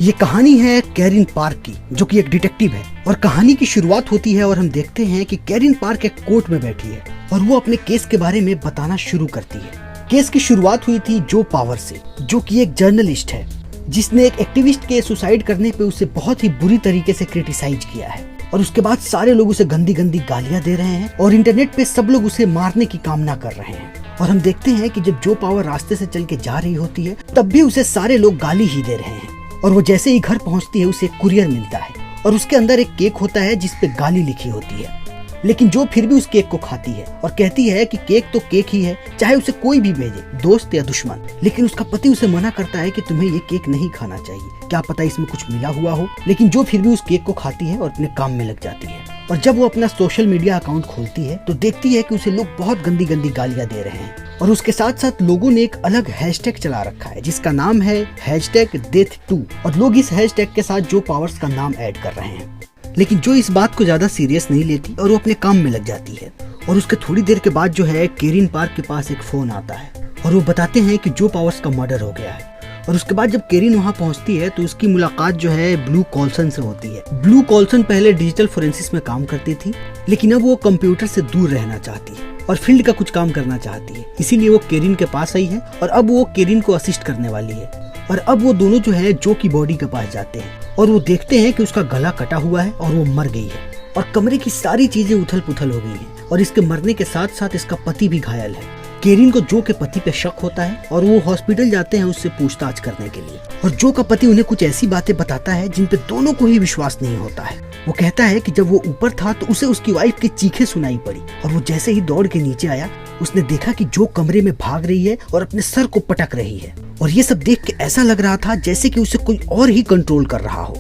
ये कहानी है कैरिन पार्क की, जो कि एक डिटेक्टिव है। और कहानी की शुरुआत होती है और हम देखते हैं कि कैरिन पार्क एक कोर्ट में बैठी है और वो अपने केस के बारे में बताना शुरू करती है। केस की शुरुआत हुई थी जो पावर से, जो कि एक जर्नलिस्ट है जिसने एक एक्टिविस्ट के सुसाइड करने पे उसे बहुत ही बुरी तरीके से क्रिटिसाइज किया है। और उसके बाद सारे लोग उसे गंदी गंदी गालियां दे रहे हैं और इंटरनेट पे सब लोग उसे मारने की कामना कर रहे हैं। और हम देखते हैं कि जब जो पावर रास्ते से चल के जा रही होती है तब भी उसे सारे लोग गाली ही दे रहे हैं। और वो जैसे ही घर पहुंचती है उसे एक कुरियर मिलता है और उसके अंदर एक केक होता है जिस पे गाली लिखी होती है। लेकिन जो फिर भी उस केक को खाती है और कहती है कि केक तो केक ही है, चाहे उसे कोई भी भेजे, दोस्त या दुश्मन। लेकिन उसका पति उसे मना करता है कि तुम्हें ये केक नहीं खाना चाहिए, क्या पता इसमें कुछ मिला हुआ हो। लेकिन जो फिर भी उस केक को खाती है और अपने काम में लग जाती है। और जब वो अपना सोशल मीडिया अकाउंट खोलती है तो देखती है कि उसे लोग बहुत गंदी गंदी गालियां दे रहे हैं। और उसके साथ साथ लोगों ने एक अलग हैशटैग चला रखा है जिसका नाम है #death2। और लोग इस हैशटैग के साथ जो पावर्स का नाम ऐड कर रहे हैं। लेकिन जो इस बात को ज्यादा सीरियस नहीं लेती और वो अपने काम में लग जाती है। और उसके थोड़ी देर के बाद जो है कैरिन पार्क के पास एक फोन आता है और वो बताते हैं कि जो पावर्स का मर्डर हो गया है। और उसके बाद जब कैरिन वहाँ पहुँचती है तो उसकी मुलाकात जो है ब्लू कॉल्सन से होती है। ब्लू कॉल्सन पहले डिजिटल फोरेंसिस में काम करती थी, लेकिन अब वो कंप्यूटर से दूर रहना चाहती है और फील्ड का कुछ काम करना चाहती है। इसीलिए वो कैरिन के पास आई है और अब वो कैरिन को असिस्ट करने वाली है। और अब वो दोनों जो है जो की बॉडी के पास जाते हैं और वो देखते हैं कि उसका गला कटा हुआ है और वो मर गई है। और कमरे की सारी चीजें उथल पुथल हो गई हैं और इसके मरने के साथ साथ इसका पति भी घायल है। कैरिन को जो के पति पे शक होता है और वो हॉस्पिटल जाते हैं उससे पूछताछ करने के लिए। और जो का पति उन्हें कुछ ऐसी बातें बताता है जिन पे दोनों को ही विश्वास नहीं होता है। वो कहता है कि जब वो ऊपर था तो उसे उसकी वाइफ की चीखें सुनाई पड़ी और वो जैसे ही दौड़ के नीचे आया उसने देखा कि जो कमरे में भाग रही है और अपने सर को पटक रही है। और ये सब देख के ऐसा लग रहा था जैसे कि उसे कोई और ही कंट्रोल कर रहा हो।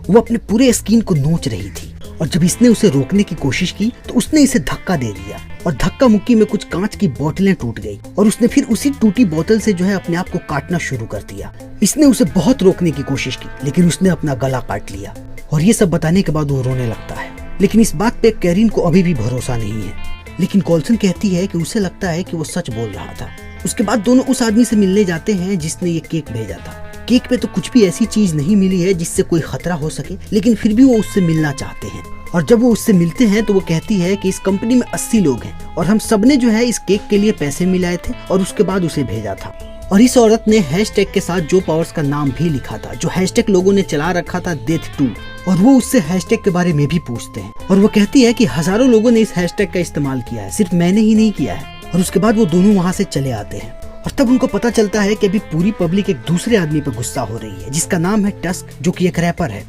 वो अपने पूरे स्किन को नोच रही थी और जब इसने उसे रोकने की कोशिश की तो उसने इसे धक्का दे दिया और धक्का मुक्की में कुछ कांच की बोतलें टूट गई और उसने फिर उसी टूटी बोतल से जो है अपने आप को काटना शुरू कर दिया। इसने उसे बहुत रोकने की कोशिश की लेकिन उसने अपना गला काट लिया। और ये सब बताने के बाद वो रोने लगता है। लेकिन इस बात पे कैरिन को अभी भी भरोसा नहीं है। लेकिन कॉल्सन कहती है कि उसे लगता है कि वो सच बोल रहा था। उसके बाद दोनों उस आदमी से मिलने जाते हैं जिसने ये केक भेजा था। केक पे तो कुछ भी ऐसी चीज नहीं मिली है जिससे कोई खतरा हो सके, लेकिन फिर भी वो उससे मिलना चाहते हैं। और जब वो उससे मिलते हैं तो वो कहती है कि इस कंपनी में 80 लोग हैं और हम सबने जो है इस केक के लिए पैसे मिलाए थे और उसके बाद उसे भेजा था। और इस औरत ने हैशटैग के साथ जो पावर्स का नाम भी लिखा था, जो हैशटैग लोगों ने चला रखा था death2। और वो उससे हैशटैग के बारे में भी पूछते हैं और वो कहती है कि हजारों लोगों ने इस हैशटैग का इस्तेमाल किया है, सिर्फ मैंने ही नहीं किया है। और उसके बाद वो दोनों वहाँ से चले आते हैं और तब उनको पता चलता है कि अभी पूरी पब्लिक एक दूसरे आदमी पर गुस्सा हो रही है जिसका नाम है टस्क, जो कि एक रैपर है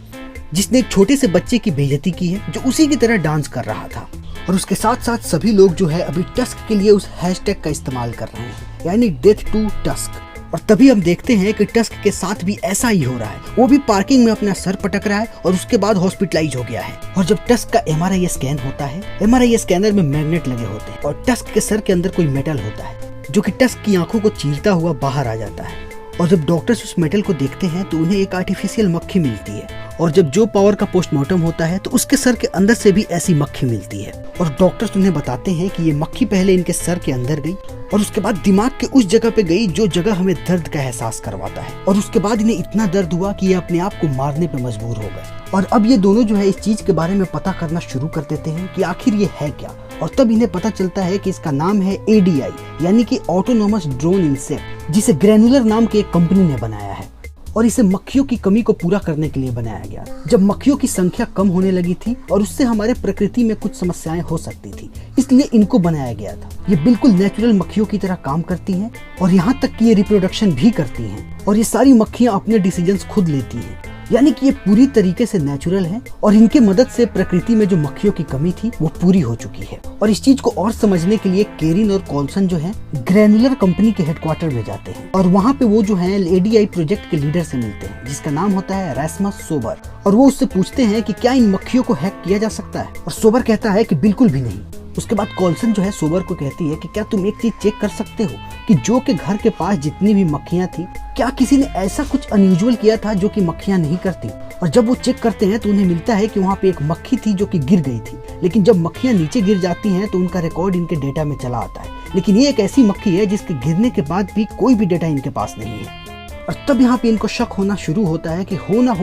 जिसने एक छोटे से बच्चे की बेइज्जती की है जो उसी की तरह डांस कर रहा था। और उसके साथ साथ सभी लोग जो है अभी टस्क के लिए उस हैशटैग का इस्तेमाल कर रहे हैं, यानी death2 टस्क। और तभी हम देखते हैं कि टस्क के साथ भी ऐसा ही हो रहा है। वो भी पार्किंग में अपना सर पटक रहा है और उसके बाद हॉस्पिटलाइज हो गया है। और जब टस्क का MRI स्कैन होता है, MRI स्कैनर में मैग्नेट लगे होते हैं और टस्क के सर के अंदर कोई मेटल होता है जो कि टस्क की आंखों को चीरता हुआ बाहर आ जाता है। और जब डॉक्टर्स उस मेटल को देखते हैं तो उन्हें एक आर्टिफिशियल मक्खी मिलती है। और जब जो पावर का पोस्टमार्टम होता है तो उसके सर के अंदर से भी ऐसी मक्खी मिलती है। और डॉक्टर्स उन्हें बताते हैं कि ये मक्खी पहले इनके सर के अंदर गई और उसके बाद दिमाग के उस जगह पे गई जो जगह हमें दर्द का एहसास करवाता है। और उसके बाद इन्हें इतना दर्द हुआ कि ये अपने आप को मारने पे मजबूर हो गए। और अब ये दोनों जो है इस चीज के बारे में पता करना शुरू कर देते हैं कि आखिर ये है क्या। और तब इन्हें पता चलता है कि इसका नाम है ADI, यानी कि ऑटोनोमस ड्रोन इंसेक्ट, जिसे ग्रैनुलर नाम की एक कंपनी ने बनाया है। और इसे मक्खियों की कमी को पूरा करने के लिए बनाया गया। जब मक्खियों की संख्या कम होने लगी थी और उससे हमारे प्रकृति में कुछ समस्याएं हो सकती थी, इसलिए इनको बनाया गया था। ये बिल्कुल नेचुरल मक्खियों की तरह काम करती हैं और यहाँ तक कि ये रिप्रोडक्शन भी करती हैं। और ये सारी मक्खियाँ अपने डिसीजंस खुद लेती हैं, यानी कि ये पूरी तरीके से नेचुरल हैं और इनके मदद से प्रकृति में जो मक्खियों की कमी थी वो पूरी हो चुकी है। और इस चीज को और समझने के लिए कैरिन और कॉल्सन जो है ग्रैनुलर कंपनी के हेडक्वार्टर में जाते हैं और वहाँ पे वो जो है ADI प्रोजेक्ट के लीडर से मिलते हैं जिसका नाम होता है रास्मस सोबर। और वो उससे पूछते हैं कि क्या इन मक्खियों को हैक किया जा सकता है। और सोबर कहता है कि बिल्कुल भी नहीं। उसके बाद कॉल्सन जो है सोबर को कहती है कि क्या तुम एक चीज चेक कर सकते हो कि जो के घर के पास जितनी भी मक्खियां थी, क्या किसी ने ऐसा कुछ अनयूजुअल किया था जो कि मक्खियां नहीं करती। और जब वो चेक करते हैं तो उन्हें मिलता है कि वहाँ पे एक मक्खी थी जो कि गिर गई थी, लेकिन जब मक्खियां नीचे गिर जाती हैं तो उनका रिकॉर्ड इनके डेटा में चला आता है। लेकिन ये एक ऐसी मक्खी है जिसके गिरने के बाद भी कोई भी डेटा इनके पास नहीं है। और तब यहाँ पे इनको शक होना शुरू होता है कि हो ना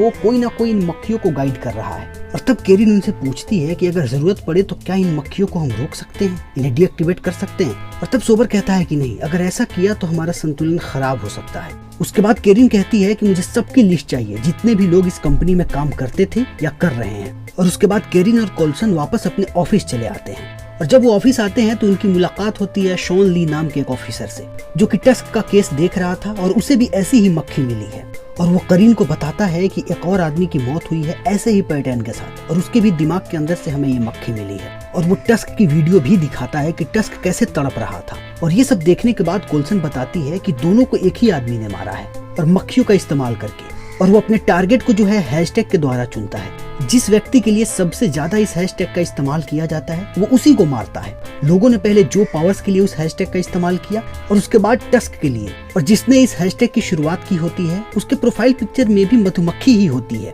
कोई इन मक्खियों को गाइड कर रहा है। और तब कैरिन उनसे पूछती है कि अगर जरूरत पड़े तो क्या इन मक्खियों को हम रोक सकते हैं, इन्हें डीएक्टिवेट कर सकते हैं। और तब सोबर कहता है कि नहीं, अगर ऐसा किया तो हमारा संतुलन खराब हो सकता है। उसके बाद कैरिन कहती है कि मुझे सबकी लिस्ट चाहिए, जितने भी लोग इस कंपनी में काम करते थे या कर रहे हैं। और उसके बाद कैरिन और कोल्सन वापस अपने ऑफिस चले आते हैं। और जब वो ऑफिस आते हैं तो उनकी मुलाकात होती है शॉन ली नाम के एक ऑफिसर से, जो कि टस्क का केस देख रहा था और उसे भी ऐसी ही मक्खी मिली है। और वो करीन को बताता है कि एक और आदमी की मौत हुई है ऐसे ही पैटर्न के साथ, और उसके भी दिमाग के अंदर से हमें ये मक्खी मिली है। और वो टस्क की वीडियो भी दिखाता है कि टस्क कैसे तड़प रहा था। और ये सब देखने के बाद कोल्सन बताती है कि दोनों को एक ही आदमी ने मारा है, और मक्खियों का इस्तेमाल करके। और वो अपने टारगेट को जो है हैशटैग के द्वारा चुनता है। जिस व्यक्ति के लिए सबसे ज्यादा इस हैशटैग का इस्तेमाल किया जाता है वो उसी को मारता है। लोगों ने पहले जो पावर्स के लिए उस हैशटैग का इस्तेमाल किया और उसके बाद टस्क के लिए। और जिसने इस हैशटैग की शुरुआत की होती है उसके प्रोफाइल पिक्चर में भी मधुमक्खी ही होती है।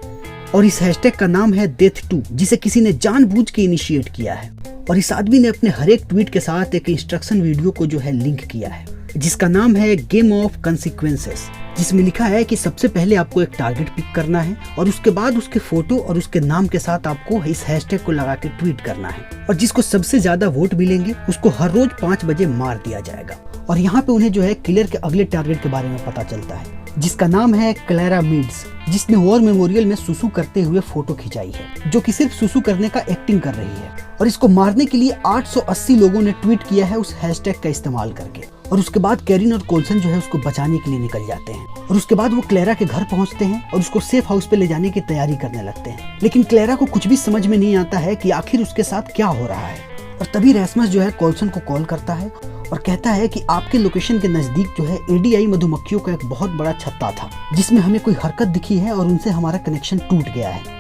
और इस हैशटैग का नाम है डेथ2, जिसे किसी ने जानबूझ के इनिशिएट किया है। और इस आदमी ने अपने हर एक ट्वीट के साथ एक इंस्ट्रक्शन वीडियो को जो है लिंक किया है, जिसका नाम है गेम ऑफ कॉन्सिक्वेंसेस, जिसमें लिखा है कि सबसे पहले आपको एक टारगेट पिक करना है और उसके बाद उसके फोटो और उसके नाम के साथ आपको इस हैशटैग को लगा के ट्वीट करना है। और जिसको सबसे ज्यादा वोट मिलेंगे उसको हर रोज 5 बजे मार दिया जाएगा। और यहाँ पे उन्हें जो है किलर के अगले टारगेट के बारे में पता चलता है, जिसका नाम है क्लैरा मीड्स, जिसने वॉर मेमोरियल में सुसु करते हुए फोटो खिंचाई है, जो कि सिर्फ सुसु करने का एक्टिंग कर रही है। और इसको मारने के लिए 880 लोगों ने ट्वीट किया है उस हैशटैग का इस्तेमाल करके। और उसके बाद कैरिन और कोल्सन जो है उसको बचाने के लिए निकल जाते हैं। और उसके बाद वो क्लैरा के घर पहुंचते हैं और उसको सेफ हाउस पे ले जाने की तैयारी करने लगते हैं। लेकिन क्लैरा को कुछ भी समझ में नहीं आता है कि आखिर उसके साथ क्या हो रहा है। और तभी रेस्मस जो है कोल्सन को कॉल करता है और कहता है कि आपके लोकेशन के नजदीक जो है एडीआई मधुमक्खियों का एक बहुत बड़ा छत्ता था, जिसमें हमें कोई हरकत दिखी है और उनसे हमारा कनेक्शन टूट गया है।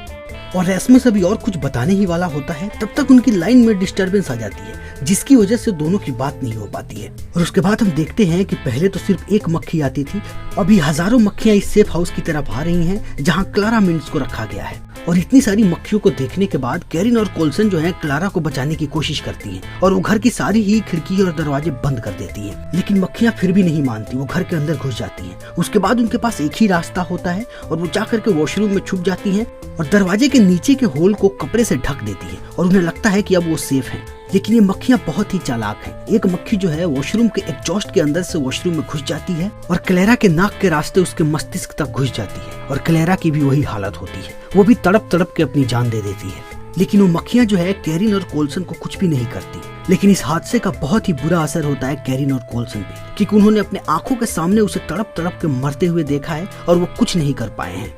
और रेस्मस अभी और कुछ बताने ही वाला होता है, तब तक उनकी लाइन में डिस्टरबेंस आ जाती है, जिसकी वजह से दोनों की बात नहीं हो पाती है। और उसके बाद हम देखते हैं कि पहले तो सिर्फ एक मक्खी आती थी, अभी हजारों मक्खियां इस सेफ हाउस की तरफ आ रही हैं, जहां क्लारा मिंट्स को रखा गया है। और इतनी सारी मक्खियों को देखने के बाद कैरिन और कोल्सन जो है क्लारा को बचाने की कोशिश करती हैं और वो घर की सारी ही खिड़की और दरवाजे बंद कर देती हैं। लेकिन मक्खियां फिर भी नहीं मानती, वो घर के अंदर घुस जाती हैं। उसके बाद उनके पास एक ही रास्ता होता है और वो जाकर के वॉशरूम में छुप जाती हैं और दरवाजे के नीचे के होल को कपड़े से ढक देती है। और उन्हें लगता है कि अब वो सेफ हैं। लेकिन ये मक्खियां बहुत ही चालाक हैं। एक मक्खी जो है वॉशरूम के एग्जॉस्ट के अंदर से वॉशरूम में घुस जाती है और क्लैरा के नाक के रास्ते उसके मस्तिष्क तक घुस जाती है। और क्लैरा की भी वही हालत होती है, वो भी तड़प तड़प के अपनी जान दे देती है। लेकिन वो मक्खियां जो है कैरिन और कोल्सन को कुछ भी नहीं करती। लेकिन इस हादसे का बहुत ही बुरा असर होता है कैरिन और कोल्सन पे, क्योंकि उन्होंने अपने आंखों के सामने उसे तड़प तड़प के मरते हुए देखा है और वो कुछ नहीं कर पाए हैं।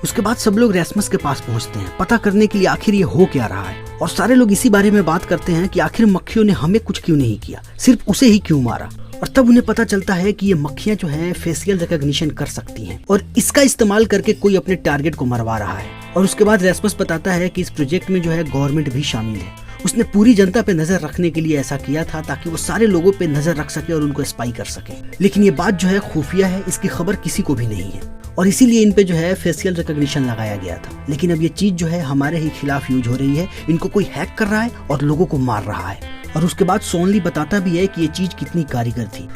उसके बाद सब लोग रेस्मस के पास पहुंचते हैं पता करने के लिए आखिर ये हो क्या रहा है। और सारे लोग इसी बारे में बात करते हैं कि आखिर मक्खियों ने हमें कुछ क्यों नहीं किया, सिर्फ उसे ही क्यों मारा। और तब उन्हें पता चलता है कि ये मक्खियां जो हैं फेशियल रिकॉग्निशन कर सकती हैं और इसका इस्तेमाल करके कोई अपने टारगेट को मरवा रहा है। और उसके बाद रेस्मस बताता है कि इस प्रोजेक्ट में जो है गवर्नमेंट भी शामिल है। उसने पूरी जनता पे नजर रखने के लिए ऐसा किया था ताकि वो सारे लोगों पे नजर रख सके और उनको स्पाई कर सके। लेकिन ये बात जो है खुफिया है, इसकी खबर किसी को भी नहीं है और इसीलिए इन पे जो है फेशियल रिकॉग्निशन लगाया गया था। लेकिन अब ये चीज जो है हमारे ही खिलाफ यूज हो रही है, इनको कोई हैक कर रहा है और लोगों को मार रहा है। और उसके बाद सोनली बताता भी है कि ये चीज कितनी कारीगर थी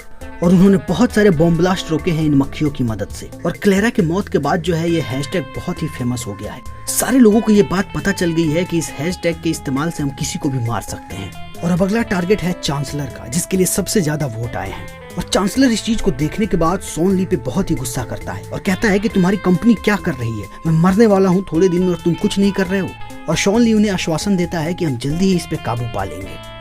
और उन्होंने बहुत सारे बॉम्ब ब्लास्ट रोके हैं इन मक्खियों की मदद से। और क्लैरा के मौत के बाद जो है ये हैशटैग बहुत ही फेमस हो गया है। सारे लोगों को ये बात पता चल गई है कि इस हैशटैग के इस्तेमाल से हम किसी को भी मार सकते हैं। और अब अगला टारगेट है चांसलर का, जिसके लिए सबसे ज्यादा वोट आए हैं। और चांसलर इस चीज को देखने के बाद सोनली पे बहुत ही गुस्सा करता है और कहता है कि तुम्हारी कंपनी क्या कर रही है, मैं मरने वाला हूँ थोड़े दिन में और तुम कुछ नहीं कर रहे हो। और सोनली उन्हें आश्वासन देता है कि हम जल्दी ही इस पे काबू पा लेंगे।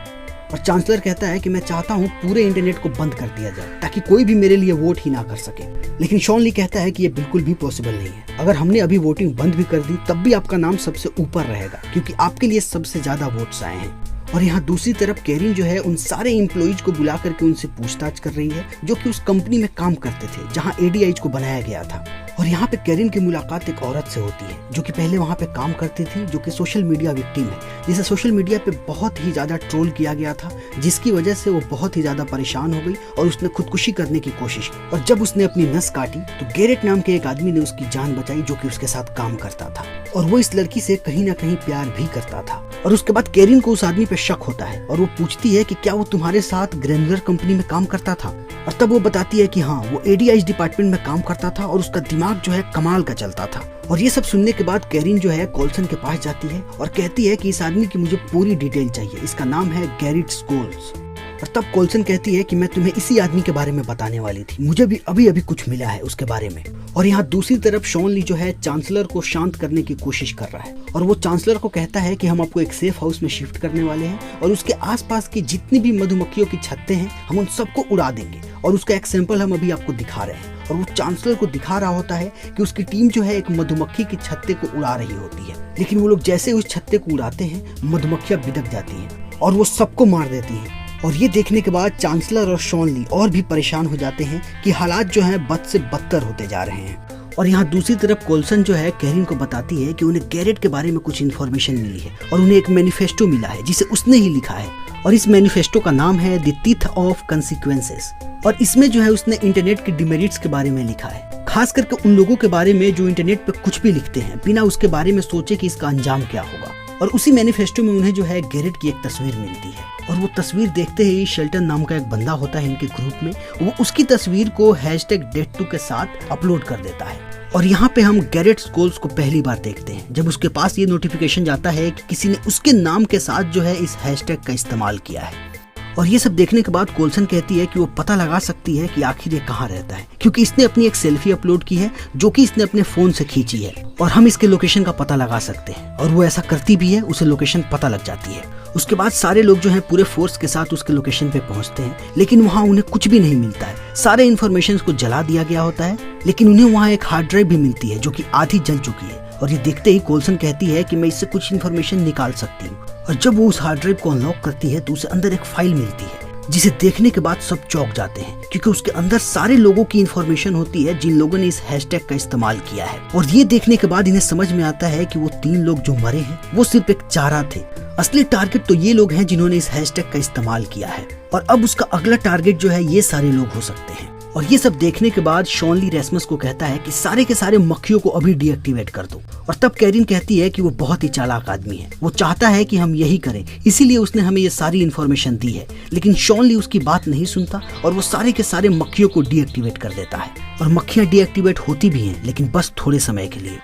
और चांसलर कहता है कि मैं चाहता हूँ पूरे इंटरनेट को बंद कर दिया जाए ताकि कोई भी मेरे लिए वोट ही ना कर सके। लेकिन शॉनली कहता है कि ये बिल्कुल भी पॉसिबल नहीं है। अगर हमने अभी वोटिंग बंद भी कर दी तब भी आपका नाम सबसे ऊपर रहेगा, क्योंकि आपके लिए सबसे ज्यादा वोट्स आए हैं। और यहाँ दूसरी तरफ कैरिन जो है उन सारे एम्प्लॉइज को बुला करके उनसे पूछताछ कर रही है जो कि उस कंपनी में काम करते थे जहाँ एडीआईज को बनाया गया था। और यहाँ पे कैरिन की मुलाकात एक औरत से होती है जो कि पहले वहाँ पे काम करती थी, जो कि सोशल मीडिया विक्टिम है, जिसे सोशल मीडिया पे बहुत ही ज़्यादा ट्रोल किया गया था, जिसकी वजह से वो बहुत ही ज़्यादा परेशान हो गई और उसने खुदकुशी करने की कोशिश की। और जब उसने अपनी नस काटी तो गैरेट नाम के एक आदमी ने उसकी जान बचाई जो कि उसके साथ काम करता था, और वो इस लड़की से कहीं ना कहीं प्यार भी करता था। और उसके बाद कैरिन को उस आदमी पे शक होता है और वो पूछती है कि क्या वो तुम्हारे साथ ग्रैनुलर कंपनी में काम करता था, और तब वो बताती है कि हाँ, वो ADIS डिपार्टमेंट में काम करता था और उसका दिमाग जो है कमाल का चलता था। और ये सब सुनने के बाद कैरिन जो है कोल्सन के पास जाती है और कहती है कि इस आदमी की मुझे पूरी डिटेल चाहिए, इसका नाम है गैरेट स्कोल्स। और तब कोल्सन कहती है कि मैं तुम्हें इसी आदमी के बारे में बताने वाली थी, मुझे भी अभी अभी कुछ मिला है उसके बारे में। और यहाँ दूसरी तरफ शॉन ली जो है चांसलर को शांत करने की कोशिश कर रहा है, और वो चांसलर को कहता है कि हम आपको एक सेफ हाउस में शिफ्ट करने वाले हैं और उसके आसपास की जितनी भी मधुमक्खियों की छत्तें हैं हम उन सबको उड़ा देंगे, और उसका एक सैंपल हम अभी आपको दिखा रहे हैं। और वो चांसलर को दिखा रहा होता है कि उसकी टीम जो है एक मधुमक्खी की छत्ते को उड़ा रही होती है, लेकिन वो लोग जैसे उस छत्ते को उड़ाते हैं मधुमक्खियां बिदक जाती हैं और वो सबको मार देती हैं। और ये देखने के बाद चांसलर और शॉन ली और भी परेशान हो जाते हैं कि हालात जो है बद से बदतर होते जा रहे हैं। और यहाँ दूसरी तरफ कोल्सन जो है कैरिन को बताती है कि उन्हें गैरेट के बारे में कुछ इन्फॉर्मेशन मिली है और उन्हें एक मैनिफेस्टो मिला है जिसे उसने ही लिखा है, और इस मैनिफेस्टो का नाम है द टीथ ऑफ कंसिक्वेंसेस। और इसमें जो है उसने इंटरनेट के डिमेरिट्स के बारे में लिखा है, खास करके उन लोगों के बारे में जो इंटरनेट पे कुछ भी लिखते हैं बिना उसके बारे में सोचे कि इसका अंजाम क्या होगा। और उसी मैनिफेस्टो में उन्हें जो है गैरेट की एक तस्वीर मिलती है, और वो तस्वीर देखते ही शेल्टन नाम का एक बंदा होता है इनके ग्रुप में, वो उसकी तस्वीर को #death2 के साथ अपलोड कर देता है। और यहाँ पे हम गैरेट स्कोल्स को पहली बार देखते हैं जब उसके पास ये नोटिफिकेशन जाता है कि किसी ने उसके नाम के साथ जो है इस हैशटैग का इस्तेमाल किया है। और ये सब देखने के बाद कोल्सन कहती है कि वो पता लगा सकती है कि आखिर ये कहाँ रहता है, क्योंकि इसने अपनी एक सेल्फी अपलोड की है जो कि इसने अपने फोन से खींची है, और हम इसके लोकेशन का पता लगा सकते हैं। और वो ऐसा करती भी है, उसे लोकेशन पता लग जाती है। उसके बाद सारे लोग जो हैं पूरे फोर्स के साथ उसके लोकेशन पे पहुंचते हैं, लेकिन वहाँ उन्हें कुछ भी नहीं मिलता है। सारे इन्फॉर्मेशन को जला दिया गया होता है, लेकिन उन्हें वहाँ एक हार्ड ड्राइव भी मिलती है जो कि आधी जल चुकी है। और ये देखते ही कोल्सन कहती है कि मैं इससे कुछ इन्फॉर्मेशन निकाल सकती हूँ। और जब वो उस हार्ड ड्राइव को अनलॉक करती है तो उसे अंदर एक फाइल मिलती है जिसे देखने के बाद सब चौंक जाते हैं, क्योंकि उसके अंदर सारे लोगों की इन्फॉर्मेशन होती है जिन लोगों ने इस हैशटैग का इस्तेमाल किया है। और ये देखने के बाद इन्हें समझ में आता है कि वो 3 लोग जो मरे हैं वो सिर्फ एक चारा थे। असली टारगेट तो ये लोग हैं जिन्होंने इस हैशटैग का इस्तेमाल किया है, और अब उसका अगला टारगेट जो है ये सारे लोग हो सकते हैं। और ये सब देखने के बाद शॉन ली रेस्मस को कहता है कि सारे के सारे मक्खियों को अभी डीएक्टिवेट कर दो। और तब कैरिन कहती है कि वो बहुत ही चालाक आदमी है, वो चाहता है कि हम यही करें, इसीलिए उसने हमें ये सारी इन्फॉर्मेशन दी है। लेकिन शॉन ली उसकी बात नहीं सुनता और वो सारे के सारे मक्खियों को डीएक्टिवेट कर देता है। और मक्खियां डीएक्टिवेट होती भी हैं, लेकिन बस थोड़े समय के लिए।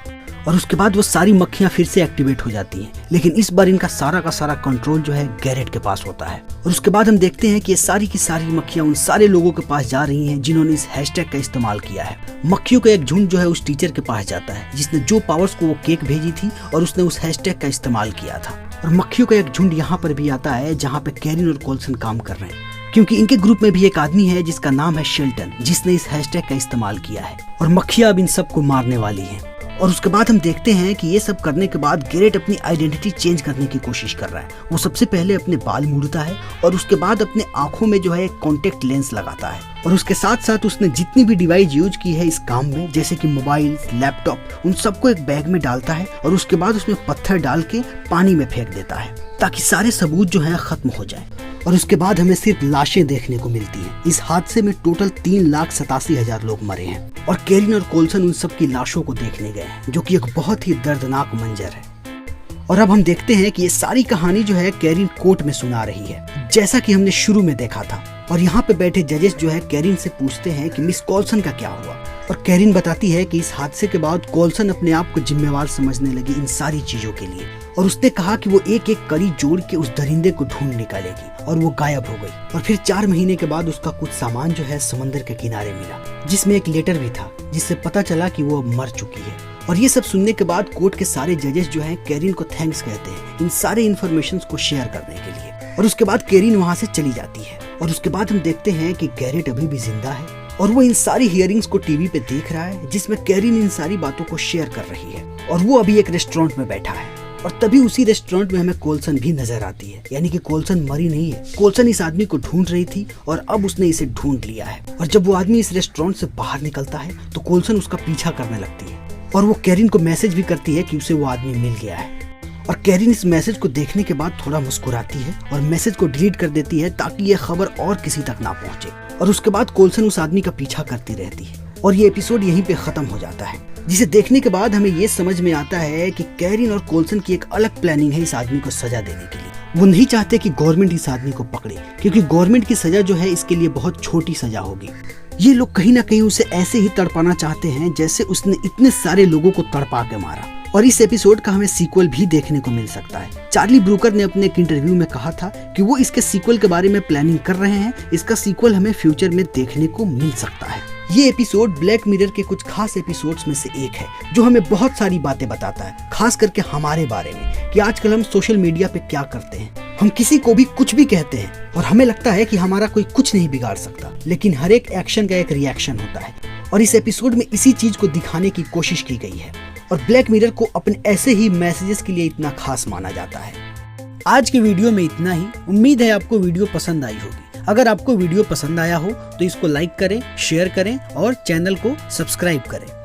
और उसके बाद वो सारी मक्खियां फिर से एक्टिवेट हो जाती हैं, लेकिन इस बार इनका सारा का सारा कंट्रोल जो है गैरेट के पास होता है। और उसके बाद हम देखते हैं कि ये सारी की सारी मक्खियां उन सारे लोगों के पास जा रही हैं जिन्होंने इस हैशटैग का इस्तेमाल किया है। मक्खियों का एक झुंड जो है उस टीचर के पास जाता है जिसने जो पावर्स को वो केक भेजी थी और उसने उस हैशटैग का इस्तेमाल किया था। और मक्खियों का एक झुंड यहाँ पर भी आता है जहाँ पे कैरिन और कोल्सन काम कर रहे हैं, क्योंकि इनके ग्रुप में भी एक आदमी है जिसका नाम है शेल्टन, जिसने इस हैशटैग का इस्तेमाल किया है। और मक्खियां अब इन सबको मारने वाली हैं। और उसके बाद हम देखते हैं कि ये सब करने के बाद गैरेट अपनी आइडेंटिटी चेंज करने की कोशिश कर रहा है। वो सबसे पहले अपने बाल मूड़ता है और उसके बाद अपने आंखों में जो है एक कॉन्टेक्ट लेंस लगाता है। और उसके साथ साथ उसने जितनी भी डिवाइस यूज की है इस काम में, जैसे कि मोबाइल, लैपटॉप, उन सबको एक बैग में डालता है और उसके बाद उसमें पत्थर डाल के पानी में फेंक देता है ताकि सारे सबूत जो है खत्म हो जाए। और उसके बाद हमें सिर्फ लाशें देखने को मिलती हैं। इस हादसे में टोटल 3,87,000 लोग मरे हैं और कैरिन और कोल्सन उन सब की लाशों को देखने गए हैं, जो कि एक बहुत ही दर्दनाक मंजर है। और अब हम देखते हैं कि ये सारी कहानी जो है कैरिन कोर्ट में सुना रही है, जैसा कि हमने शुरू में देखा था। और यहाँ पे बैठे जजेस जो है कैरिन से पूछते हैं कि मिस कोल्सन का क्या हुआ। और कैरिन बताती है कि इस हादसे के बाद कोल्सन अपने आप को जिम्मेवार समझने लगी इन सारी चीजों के लिए, और उसने कहा कि वो एक एक कड़ी जोड़ के उस दरिंदे को ढूंढ निकालेगी। और वो गायब हो गई। और फिर 4 महीने के बाद उसका कुछ सामान जो है समंदर के किनारे मिला, जिसमें एक लेटर भी था जिससे पता चला कि वो अब मर चुकी है। और ये सब सुनने के बाद कोर्ट के सारे जजेस जो हैं कैरिन को थैंक्स कहते हैं इन सारे इन्फॉर्मेशंस को शेयर करने के लिए। और उसके बाद कैरिन वहाँ से चली जाती है। और उसके बाद हम देखते हैं कि गैरेट अभी भी जिंदा है और वो इन सारी हियरिंग्स को टीवी पे देख रहा है, जिसमें कैरिन इन सारी बातों को शेयर कर रही है। और वो अभी एक रेस्टोरेंट में बैठा है। और तभी उसी रेस्टोरेंट में हमें कोल्सन भी नजर आती है। यानी कि कोल्सन मरी नहीं है, कोल्सन इस आदमी को ढूंढ रही थी और अब उसने इसे ढूंढ लिया है। और जब वो आदमी इस रेस्टोरेंट से बाहर निकलता है तो कोल्सन उसका पीछा करने लगती है और वो कैरिन को मैसेज भी करती है कि उसे वो आदमी मिल गया है। और कैरिन इस मैसेज को देखने के बाद थोड़ा मुस्कुराती है और मैसेज को डिलीट कर देती है ताकि ये खबर और किसी तक ना पहुंचे। और उसके बाद कोल्सन उस आदमी का पीछा करती रहती है और ये एपिसोड यहीं पे खत्म हो जाता है, जिसे देखने के बाद हमें ये समझ में आता है कि कैरिन और कोल्सन की एक अलग प्लानिंग है इस आदमी को सजा देने के लिए। वो नहीं चाहते कि गवर्नमेंट इस आदमी को पकड़े, क्योंकि गवर्नमेंट की सजा जो है इसके लिए बहुत छोटी सजा होगी। ये लोग कहीं ना कहीं उसे ऐसे ही तड़पाना चाहते हैं जैसे उसने इतने सारे लोगों को तड़पा के मारा। और इस एपिसोड का हमें सीक्वल भी देखने को मिल सकता है। चार्ली ब्रूकर ने अपने एक इंटरव्यू में कहा था कि वो इसके सीक्वल के बारे में प्लानिंग कर रहे हैं। इसका सीक्वल हमें फ्यूचर में देखने को मिल सकता है। ये एपिसोड ब्लैक मिरर के कुछ खास एपिसोड्स में से एक है जो हमें बहुत सारी बातें बताता है, खास करके हमारे बारे में कि आजकल हम सोशल मीडिया पे क्या करते हैं। हम किसी को भी कुछ भी कहते हैं और हमें लगता है कि हमारा कोई कुछ नहीं बिगाड़ सकता, लेकिन हर एक एक्शन का एक रिएक्शन होता है। और इस एपिसोड में इसी चीज को दिखाने की कोशिश की गई है और ब्लैक मिरर को अपने ऐसे ही मैसेजेस के लिए इतना खास माना जाता है। आज के वीडियो में इतना ही। उम्मीद है आपको वीडियो पसंद आई होगी। अगर आपको वीडियो पसंद आया हो तो इसको लाइक करें, शेयर करें और चैनल को सब्सक्राइब करें।